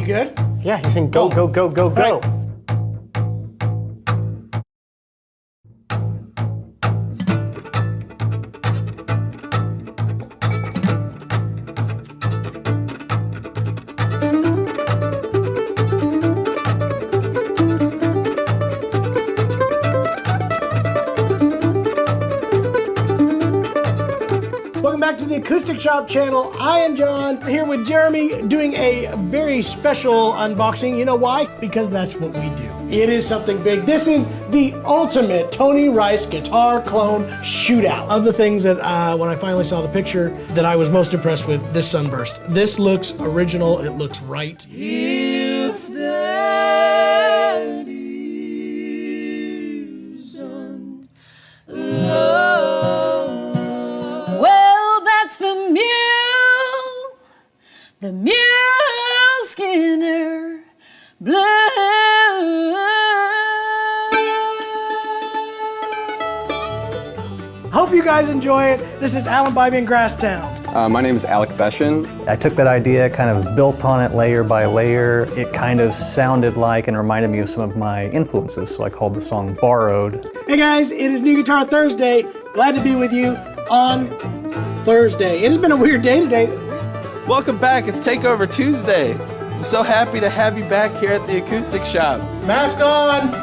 You good? Yeah, you sing go, go, go, go, go. Right. Welcome back to the Acoustic Shoppe channel. I am John, here with Jeremy doing a very special unboxing. You know why? Because that's what we do. It is something big. This is the ultimate Tony Rice guitar clone shootout. Of the things that when I finally saw the picture that I was most impressed with, this sunburst. This looks original, it looks right. If that isn't love. Well, that's the Mule Skinner Blues. Hope you guys enjoy it. This is Alan Bybee in Grasstown. My name is Alec Beshin. I took that idea, kind of built on it layer by layer. It kind of sounded like and reminded me of some of my influences, so I called the song Borrowed. Hey guys, it is New Guitar Thursday. Glad to be with you on Thursday. It has been a weird day today. Welcome back, it's Takeover Tuesday. I'm so happy to have you back here at the Acoustic Shoppe. Mask on.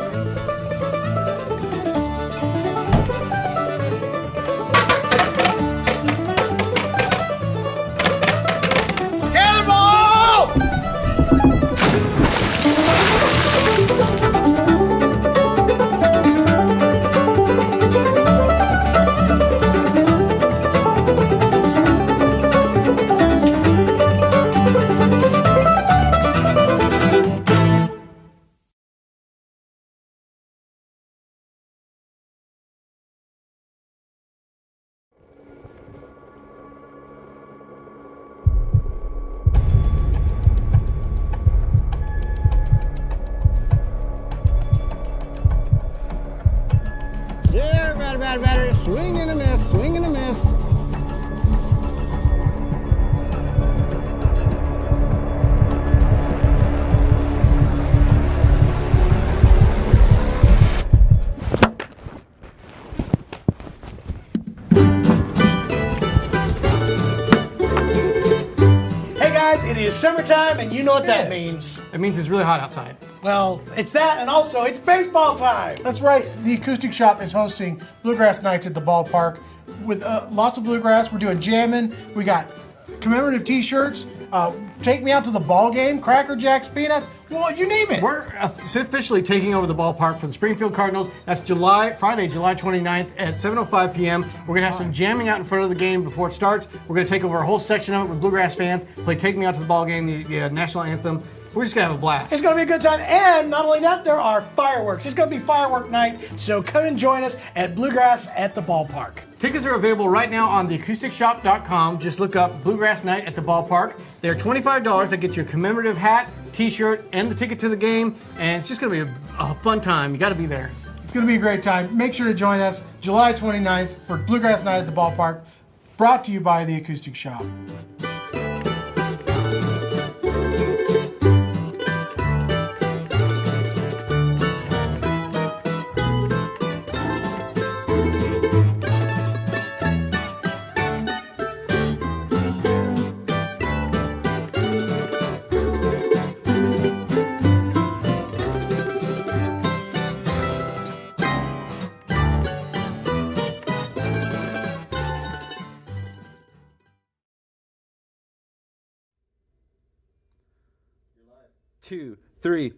Yeah, better. Swing and a miss, swing and a miss. It is summertime, and you know what that means. It means it's really hot outside. Well, it's that, and also it's baseball time. That's right. The Acoustic Shoppe is hosting Bluegrass Nights at the ballpark with lots of bluegrass. We're doing jamming. We got commemorative T-shirts. Take me out to the ball game. Cracker Jacks, peanuts. Well, you name it. We're officially taking over the ballpark for the Springfield Cardinals. That's Friday, July 29th at 7:05 p.m. We're going to have some jamming out in front of the game before it starts. We're going to take over a whole section of it with Bluegrass fans, play Take Me Out to the Ball Game, the national anthem. We're just going to have a blast. It's going to be a good time. And not only that, there are fireworks. It's going to be firework night. So come and join us at Bluegrass at the ballpark. Tickets are available right now on theacousticshoppe.com. Just look up Bluegrass Night at the ballpark. They're $25. That gets you a commemorative hat, T-shirt, and the ticket to the game. And it's just going to be a fun time. You got to be there. It's going to be a great time. Make sure to join us July 29th for Bluegrass Night at the ballpark. Brought to you by the Acoustic Shoppe. Two, three.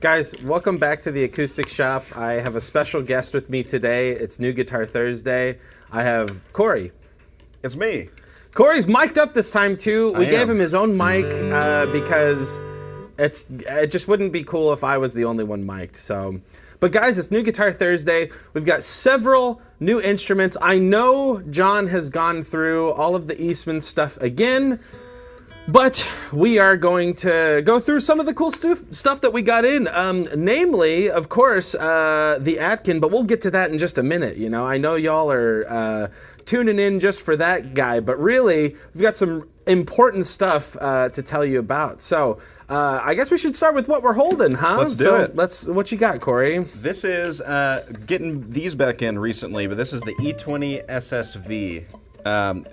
Guys, welcome back to the Acoustic Shoppe. I have a special guest with me today. It's New Guitar Thursday. I have Corey. It's me. Corey's mic'd up this time too. We gave him his own mic because it just wouldn't be cool if I was the only one mic'd. So, but guys, it's New Guitar Thursday. We've got several new instruments. I know John has gone through all of the Eastman stuff again, but we are going to go through some of the cool stuff that we got in. Namely, of course, the Atkin, but we'll get to that in just a minute. You know, I know y'all are tuning in just for that guy, but really, we've got some important stuff to tell you about. So, I guess we should start with what we're holding, huh? Let's do it. What you got, Corey? This is getting these back in recently, but this is the E20 SSV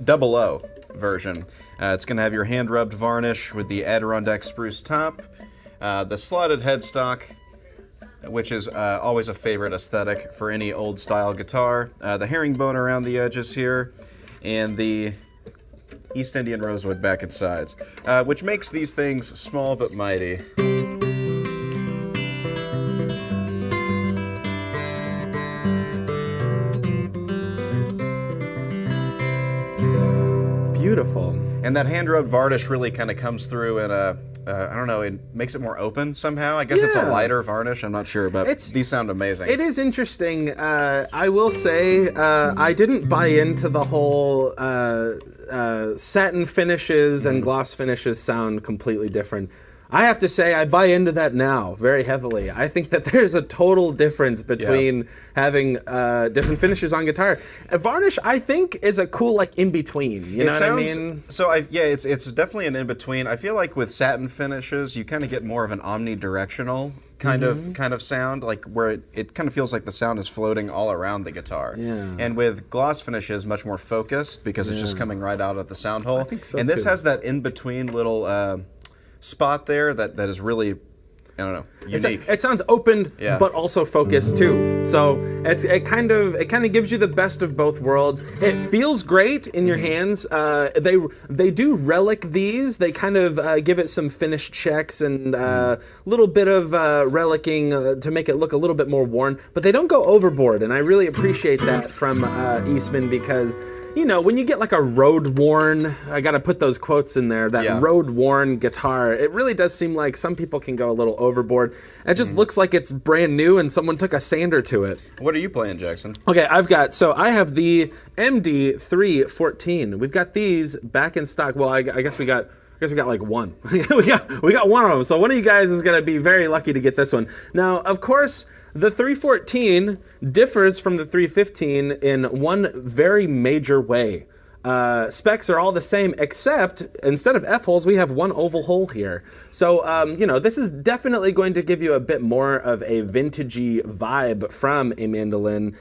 00 version. It's going to have your hand-rubbed varnish with the Adirondack spruce top, the slotted headstock, which is always a favorite aesthetic for any old-style guitar, the herringbone around the edges here, and the East Indian rosewood back and sides, which makes these things small but mighty. Beautiful. And that hand-rubbed varnish really kind of comes through in a, I don't know, it makes it more open somehow. I guess it's a lighter varnish, I'm not sure, but these sound amazing. It is interesting. I will say I didn't buy into the whole satin finishes and gloss finishes sound completely different. I have to say I buy into that now very heavily. I think that there's a total difference between having different finishes on guitar. A varnish, I think, is a cool like in between. You know what I mean? So it's definitely an in between. I feel like with satin finishes, you kind of get more of an omnidirectional kind of sound, like where it kind of feels like the sound is floating all around the guitar. Yeah. And with gloss finishes, much more focused because it's just coming right out of the sound hole. I think so and this too. has that in between little spot there that is really, I don't know, unique. It sounds open, but also focused too. So it kind of gives you the best of both worlds. It feels great in your hands. They do relic these. They kind of give it some finish checks and a little bit of relicking to make it look a little bit more worn. But they don't go overboard, and I really appreciate that from Eastman because, you know, when you get like a road-worn, I gotta put those quotes in there, that road-worn guitar, it really does seem like some people can go a little overboard. It just looks like it's brand new and someone took a sander to it. What are you playing, Jackson? Okay, I have the MD314. We've got these back in stock. Well, I guess we got like one. we got one of them. So one of you guys is gonna be very lucky to get this one. Now, of course, the 314 differs from the 315 in one very major way. Specs are all the same, except instead of F-holes, we have one oval hole here. So, you know, this is definitely going to give you a bit more of a vintagey vibe from a mandolin.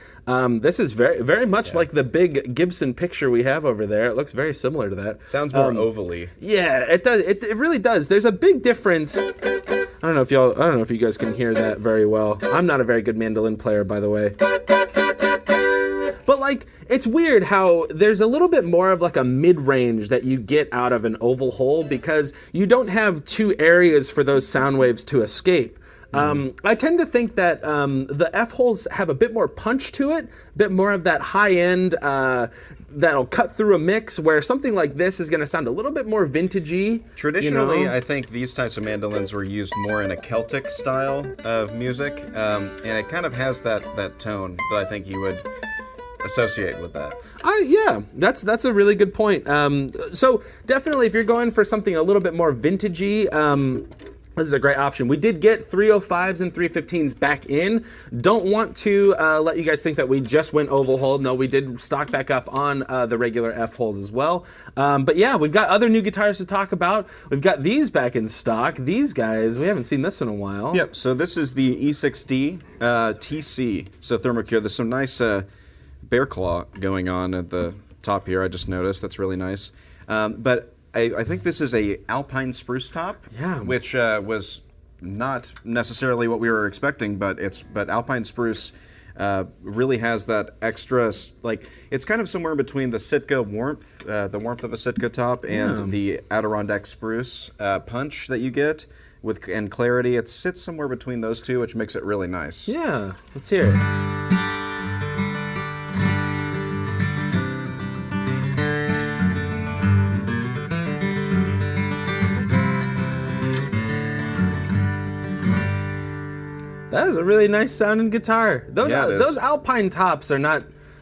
This is very, very much like the big Gibson picture we have over there. It looks very similar to that. Sounds more ovally. Yeah, it does. It really does. There's a big difference. I don't know if you guys can hear that very well. I'm not a very good mandolin player, by the way. But like, it's weird how there's a little bit more of like a mid-range that you get out of an oval hole because you don't have two areas for those sound waves to escape. I tend to think that the F-holes have a bit more punch to it, a bit more of that high end that'll cut through a mix, where something like this is going to sound a little bit more vintagey. Traditionally, you know? I think these types of mandolins were used more in a Celtic style of music, and it kind of has that tone that I think you would associate with that. Yeah, that's a really good point. So definitely, if you're going for something a little bit more vintagey, this is a great option. We did get 305s and 315s back in. Don't want to let you guys think that we just went oval hole. No, we did stock back up on the regular F-holes as well. But yeah, we've got other new guitars to talk about. We've got these back in stock. These guys, we haven't seen this in a while. Yep, so this is the E6D TC. So Thermocure, there's some nice bear claw going on at the top here, I just noticed. That's really nice. But I think this is a alpine spruce top, which was not necessarily what we were expecting, but alpine spruce really has that extra, like, it's kind of somewhere between the Sitka warmth, the warmth of a Sitka top, and the Adirondack spruce punch that you get and clarity. It sits somewhere between those two, which makes it really nice. Yeah, let's hear it. That is a really nice sounding guitar. Those alpine tops are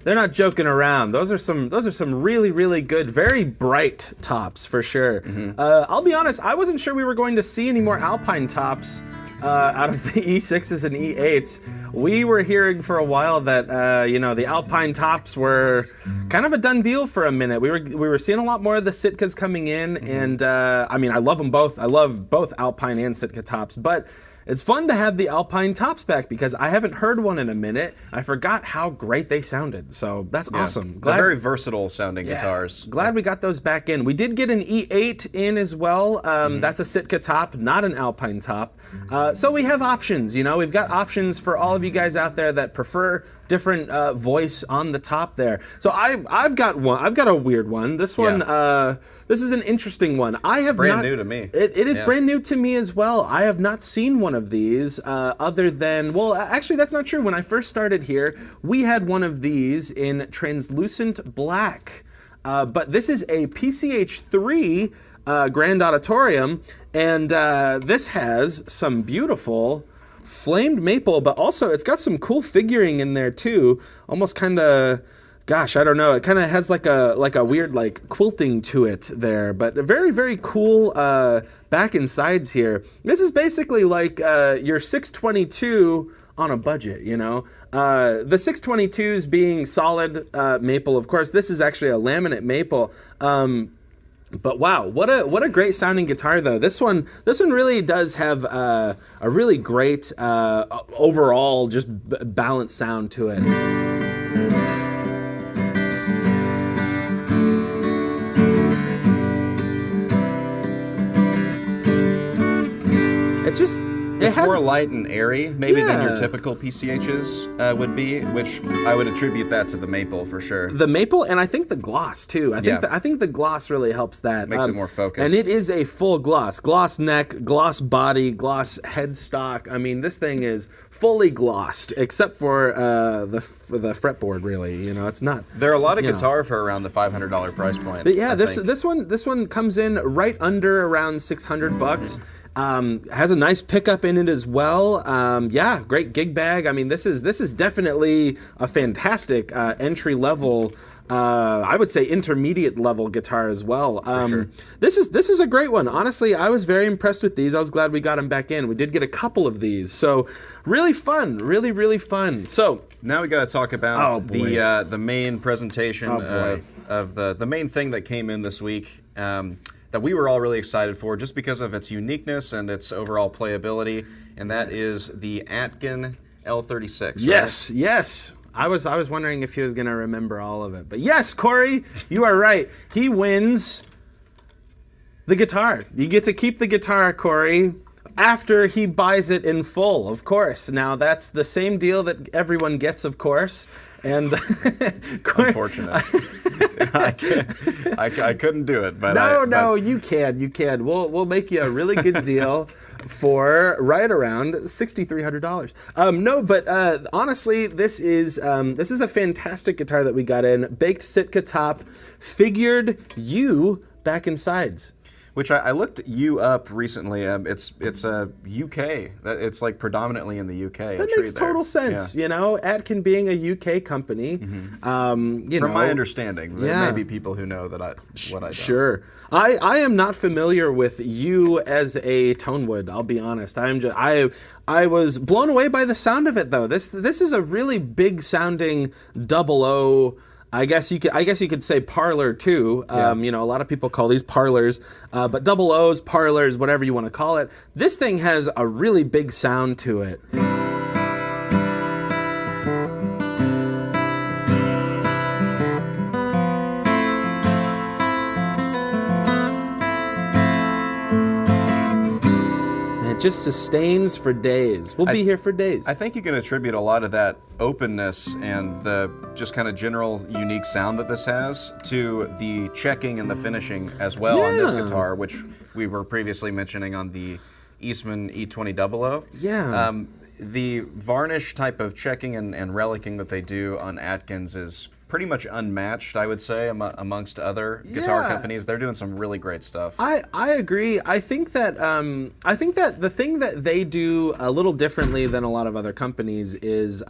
they're not joking around. Those are some really, really good, very bright tops for sure. I'll be honest, I wasn't sure we were going to see any more alpine tops out of the E6s and E8s. We were hearing for a while that you know, the alpine tops were kind of a done deal for a minute. We were seeing a lot more of the Sitkas coming in, and I mean, I love them both. I love both alpine and Sitka tops, but it's fun to have the alpine tops back because I haven't heard one in a minute. I forgot how great they sounded, so that's awesome. They're very versatile sounding guitars. Glad we got those back in. We did get an E8 in as well. That's a Sitka top, not an alpine top. So we have options, you know. We've got options for all of you guys out there that prefer different voice on the top there. So I've got one. I've got a weird one. This one, this is an interesting one. Brand new to me. It is brand new to me as well. I have not seen one of these other than, well, actually that's not true. When I first started here, we had one of these in translucent black. But this is a PCH3 Grand Auditorium, and this has some beautiful flamed maple, but also it's got some cool figuring in there too. Almost kind of, gosh, I don't know. It kind of has like a weird like quilting to it there, but very, very cool back and sides here. This is basically like your 622 on a budget, you know. The 622s being solid maple, of course. This is actually a laminate maple. But wow, what a great sounding guitar though. This one really does have a really great overall just balanced sound to it. It's more light and airy, maybe than your typical PCHs would be, which I would attribute that to the maple for sure. The maple, and I think the gloss too. I think the gloss really helps that. Makes it more focused. And it is a full gloss. Gloss neck, gloss body, gloss headstock. I mean, this thing is fully glossed, except for the fretboard, really. You know, it's not. There are a lot of guitar for around the $500 price point. But yeah, this one comes in right under around $600. Has a nice pickup in it as well. Yeah, great gig bag. I mean, this is definitely a fantastic entry level I would say intermediate level guitar as well. Sure. This is a great one. Honestly, I was very impressed with these. I was glad we got them back in. We did get a couple of these, so really fun, really, really fun. So now we got to talk about the main presentation of the main thing that came in this week that we were all really excited for, just because of its uniqueness and its overall playability, and that is the Atkin L-36. Right? Yes. I was wondering if he was going to remember all of it. But yes, Corey, you are right. He wins the guitar. You get to keep the guitar, Corey, after he buys it in full, of course. Now, that's the same deal that everyone gets, of course. And unfortunate. I couldn't do it, but no, you can. We'll make you a really good deal for right around $6,300. No, but honestly, this is a fantastic guitar that we got in. Baked Sitka top, figured U back and sides. Which I looked you up recently. It's a UK. It's like predominantly in the UK. That makes total sense. Yeah. You know, Atkin being a UK company. From my understanding, there may be people who know that what I don't. Sure. I am not familiar with you as a tonewood. I'll be honest. I was blown away by the sound of it though. This is a really big sounding 00. I guess you could say parlor too. You know, a lot of people call these parlors, but 00s, parlors, whatever you want to call it. This thing has a really big sound to it. It just sustains for days. We'll be here for days. I think you can attribute a lot of that openness and the just kind of general unique sound that this has to the checking and the finishing as well on this guitar, which we were previously mentioning on the Eastman E2000. Yeah. The varnish type of checking and relicking that they do on Atkins is pretty much unmatched, I would say, amongst other guitar companies. They're doing some really great stuff. I agree. I think that the thing that they do a little differently than a lot of other companies is,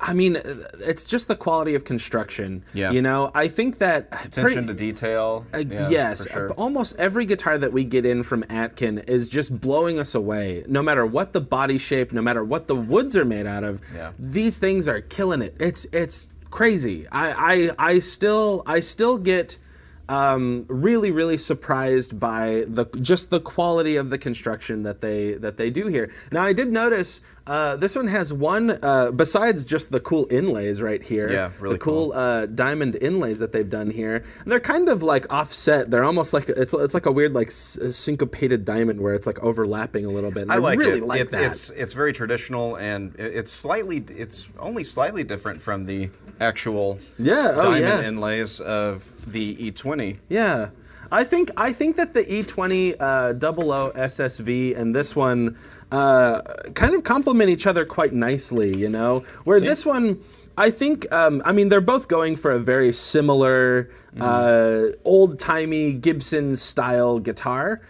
I mean, it's just the quality of construction. Yeah. You know, I think that attention to detail. Yes, for sure. Almost every guitar that we get in from Atkin is just blowing us away. No matter what the body shape, no matter what the woods are made out of, these things are killing it. It's crazy. I still get really, really surprised by just the quality of the construction that they do here. Now, I did notice this one has one besides just the cool inlays right here. Yeah, really cool diamond inlays that they've done here. And they're kind of like offset. They're almost like it's like a weird like syncopated diamond where it's like overlapping a little bit. And I really it. like that. It's very traditional, and it's only slightly different from the actual diamond inlays of the E20. Yeah. I think that the E20 00 SSV and this one kind of complement each other quite nicely, you know? Where this one, I think, I mean, they're both going for a very similar old-timey Gibson-style guitar.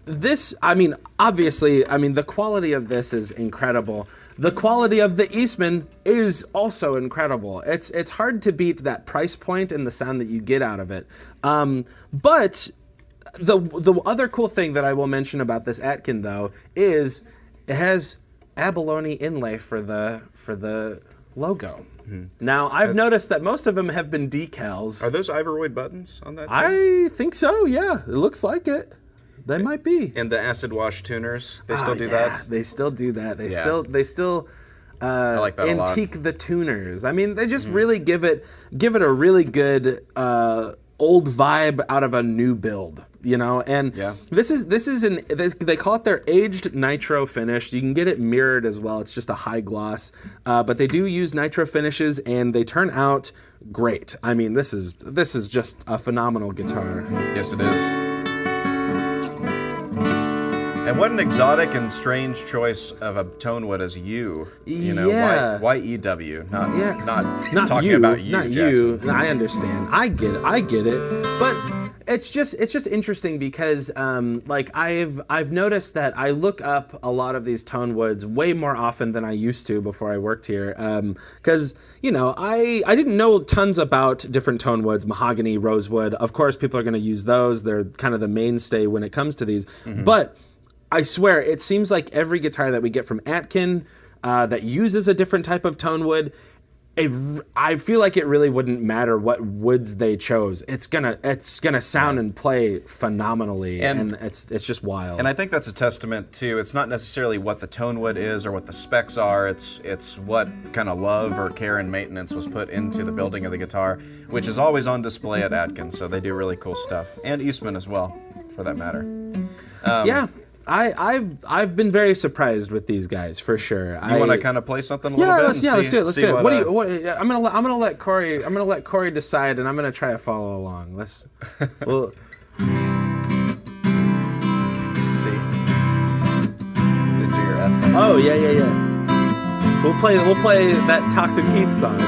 This, I mean, obviously, I mean, the quality of this is incredible. The quality of the Eastman is also incredible. It's hard to beat that price point and the sound that you get out of it. But the other cool thing that I will mention about this Atkin though is it has abalone inlay for the logo. Now I've noticed that most of them have been decals. Are those Ivoroid buttons on that too? I think so. Yeah, it looks like it. They might be. And the acid wash tuners, they still do that? They still do that. They still I like that antique the tuners. I mean, they just really give it a really good old vibe out of a new build, you know? And this is they call it their aged nitro finish. You can get it mirrored as well. It's just a high gloss. But they do use nitro finishes and they turn out great. I mean, this is just a phenomenal guitar. Yes, it is. And what an exotic and strange choice of a tonewood as you. You know, why EW? Not talking you, about you, not Jackson. you. I understand. I get it. But It's just interesting because like I've noticed that I look up a lot of these tone woods way more often than I used to before I worked here, because you know I didn't know tons about different tone woods, mahogany, rosewood. Of course, people are going to use those. They're kind of the mainstay when it comes to these. But I swear, it seems like every guitar that we get from Atkin that uses a different type of tone wood. I feel like it really wouldn't matter what woods they chose. It's gonna sound and play phenomenally, and it's just wild. And I think that's a testament to, it's not necessarily what the tone wood is or what the specs are. It's what kind of love or care and maintenance was put into the building of the guitar, which is always on display at Atkin. So they do really cool stuff, and Eastman as well, for that matter. Yeah. I've been very surprised with these guys for sure. You want to kind of play something a little bit? Let's do it. Let's do it. I'm gonna let Corey decide, and I'm gonna try to follow along. We'll see. The G or F. Oh yeah. We'll play that Toxic Teeth song.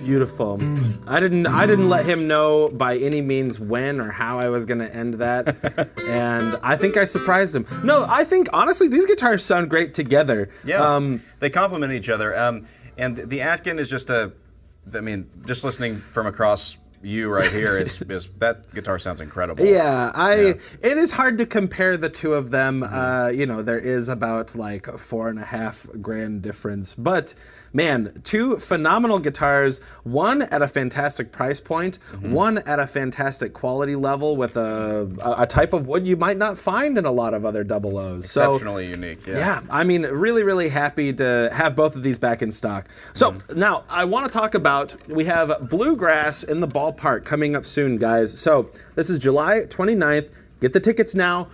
Beautiful. I didn't let him know by any means when or how I was going to end that, and I think I surprised him. No, I think honestly these guitars sound great together. Yeah, they complement each other. And the Atkin is just just listening from across you right here is that guitar sounds incredible. Yeah, it is hard to compare the two of them. You know, there is about like a $4.5 grand difference, but man, two phenomenal guitars, one at a fantastic price point, one at a fantastic quality level with a type of wood you might not find in a lot of other double O's. Exceptionally unique, yeah. I mean, really, really happy to have both of these back in stock. So now I want to talk about, we have Bluegrass in the ballpark coming up soon, guys. So this is July 29th. Get the tickets now.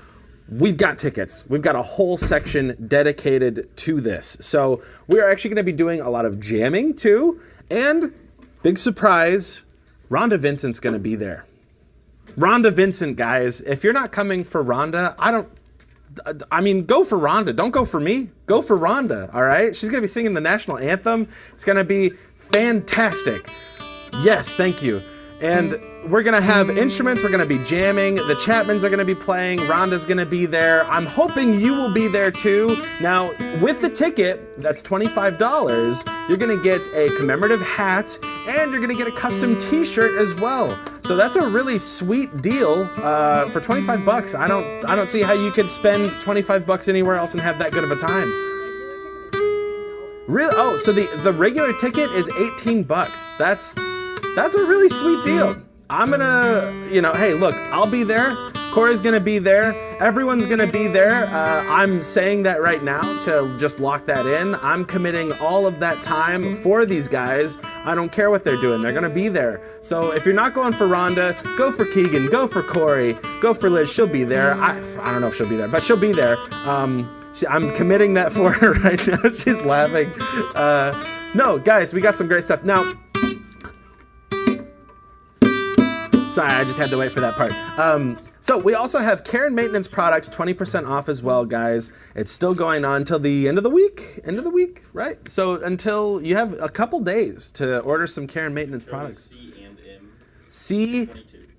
We've got tickets. We've got a whole section dedicated to this. So we are actually going to be doing a lot of jamming too. And big surprise, Rhonda Vincent's going to be there. Rhonda Vincent, guys. If you're not coming for Rhonda, I mean, go for Rhonda. Don't go for me. Go for Rhonda, all right? She's going to be singing the national anthem. It's going to be fantastic. Yes, thank you. And we're going to have instruments. We're going to be jamming. The Chapmans are going to be playing. Rhonda's going to be there. I'm hoping you will be there too. Now, with the ticket, that's $25, you're going to get a commemorative hat and you're going to get a custom t-shirt as well. So that's a really sweet deal for $25. I don't see how you could spend $25 anywhere else and have that good of a time. Really? Oh, so the regular ticket is $18. That's a really sweet deal. I'm gonna, hey, look, I'll be there. Corey's gonna be there. Everyone's gonna be there. I'm saying that right now to just lock that in. I'm committing all of that time for these guys. I don't care what they're doing. They're gonna be there. So if you're not going for Rhonda, go for Keegan, go for Corey, go for Liz. She'll be there. I don't know if she'll be there, but she'll be there. I'm committing that for her right now. She's laughing. No, guys, we got some great stuff. Now, sorry, I just had to wait for that part. So we also have care and maintenance products, 20% off as well, guys. It's still going on till the end of the week. End of the week, right? So until you have a couple days to order some care and maintenance products. C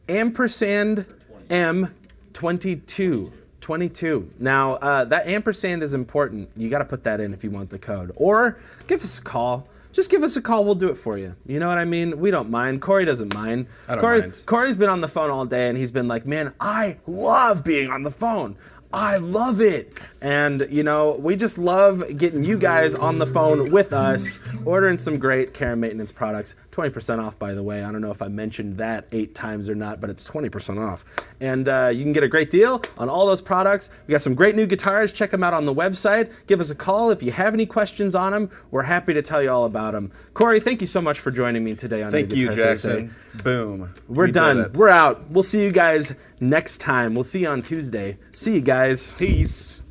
ampersand M 22. 22. Now, that ampersand is important. You got to put that in if you want the code. Or give us a call. Just give us a call. We'll do it for you. You know what I mean? We don't mind. Corey doesn't mind. I don't mind. Corey's been on the phone all day, and he's been like, man, I love being on the phone. I love it. And, you know, we just love getting you guys on the phone with us, ordering some great care and maintenance products. 20% off, by the way. I don't know if I mentioned that 8 times or not, but it's 20% off. And you can get a great deal on all those products. We got some great new guitars. Check them out on the website. Give us a call if you have any questions on them. We're happy to tell you all about them. Corey, thank you so much for joining me today on Thank New you, Guitar Jackson. Thursday. Boom. We're We done. did it. We're out. We'll see you guys next time. We'll see you on Tuesday. See you guys. Peace.